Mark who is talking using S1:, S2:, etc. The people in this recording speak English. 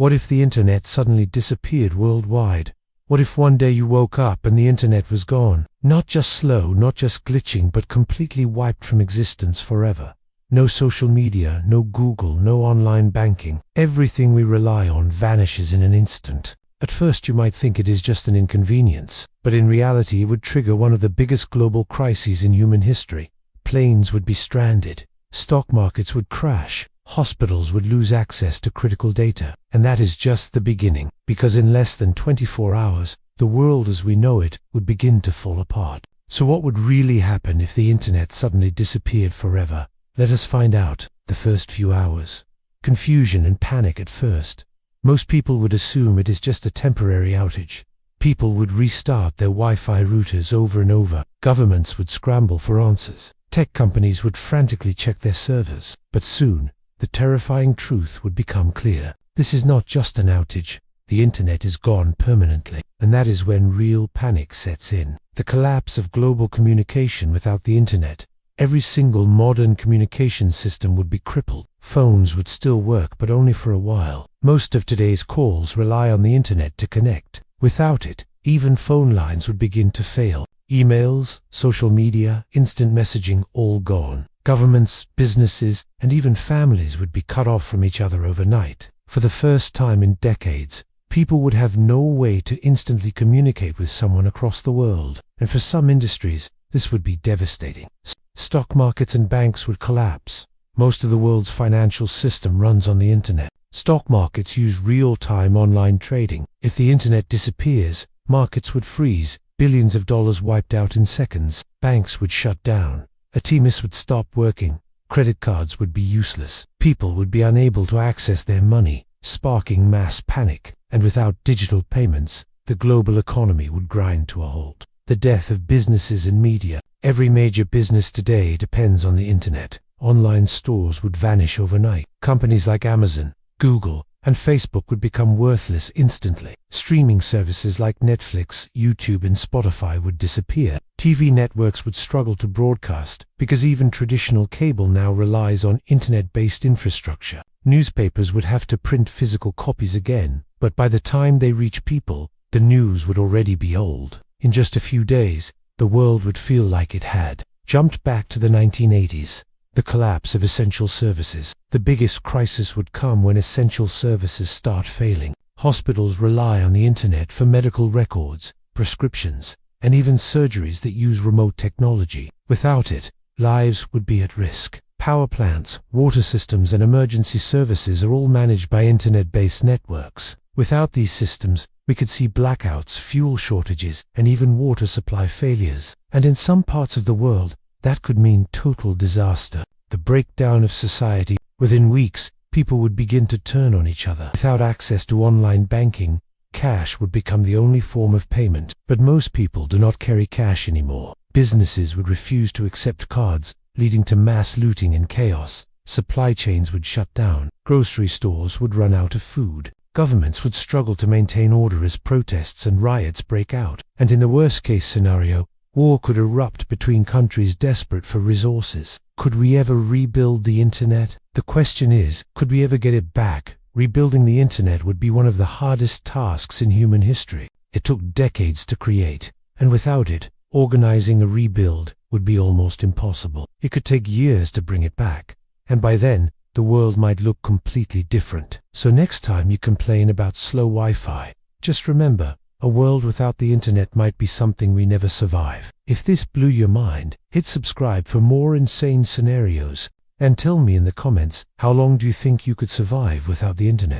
S1: What if the internet suddenly disappeared worldwide? What if one day you woke up and the internet was gone? Not just slow, not just glitching, but completely wiped from existence forever. No social media, no Google, no online banking. Everything we rely on vanishes in an instant. At first you might think it is just an inconvenience, but in reality it would trigger one of the biggest global crises in human history. Planes would be stranded, stock markets would crash, hospitals would lose access to critical data. And that is just the beginning, because in less than 24 hours, the world as we know it would begin to fall apart. So what would really happen if the internet suddenly disappeared forever? Let us find out. The first few hours. Confusion and panic at first. Most people would assume it is just a temporary outage. People would restart their Wi-Fi routers over and over. Governments would scramble for answers. Tech companies would frantically check their servers. But soon, the terrifying truth would become clear. This is not just an outage. The internet is gone permanently. And that is when real panic sets in. The collapse of global communication without the internet. Every single modern communication system would be crippled. Phones would still work, but only for a while. Most of today's calls rely on the internet to connect. Without it, even phone lines would begin to fail. Emails, social media, instant messaging, all gone. Governments, businesses, and even families would be cut off from each other overnight. For the first time in decades, people would have no way to instantly communicate with someone across the world. And for some industries, this would be devastating. Stock markets and banks would collapse. Most of the world's financial system runs on the internet. Stock markets use real-time online trading. If the internet disappears, markets would freeze, billions of dollars wiped out in seconds. Banks would shut down. ATMs would stop working. Credit cards would be useless. People would be unable to access their money, sparking mass panic. And without digital payments, the global economy would grind to a halt. The death of businesses and media. Every major business today depends on the internet. Online stores would vanish overnight. Companies like Amazon, Google, and Facebook would become worthless instantly. Streaming services like Netflix, YouTube, and Spotify would disappear. TV networks would struggle to broadcast because even traditional cable now relies on internet-based infrastructure. Newspapers would have to print physical copies again, but by the time they reach people, the news would already be old. In just a few days, the world would feel like it had jumped back to the 1980s. The collapse of essential services. The biggest crisis would come when essential services start failing. Hospitals rely on the internet for medical records, prescriptions, and even surgeries that use remote technology. Without it, lives would be at risk. Power plants, water systems, and emergency services are all managed by internet-based networks. Without these systems, we could see blackouts, fuel shortages, and even water supply failures. And in some parts of the world, that could mean total disaster. The breakdown of society. Within weeks, people would begin to turn on each other. Without access to online banking, cash would become the only form of payment. But most people do not carry cash anymore. Businesses would refuse to accept cards, leading to mass looting and chaos. Supply chains would shut down. Grocery stores would run out of food. Governments would struggle to maintain order as protests and riots break out. And in the worst-case scenario, war could erupt between countries desperate for resources. Could we ever rebuild the internet? The question is, could we ever get it back? Rebuilding the internet would be one of the hardest tasks in human history. It took decades to create, and without it, organizing a rebuild would be almost impossible. It could take years to bring it back, and by then, the world might look completely different. So next time you complain about slow Wi-Fi, just remember, a world without the internet might be something we never survive. If this blew your mind, hit subscribe for more insane scenarios, and tell me in the comments, how long do you think you could survive without the internet?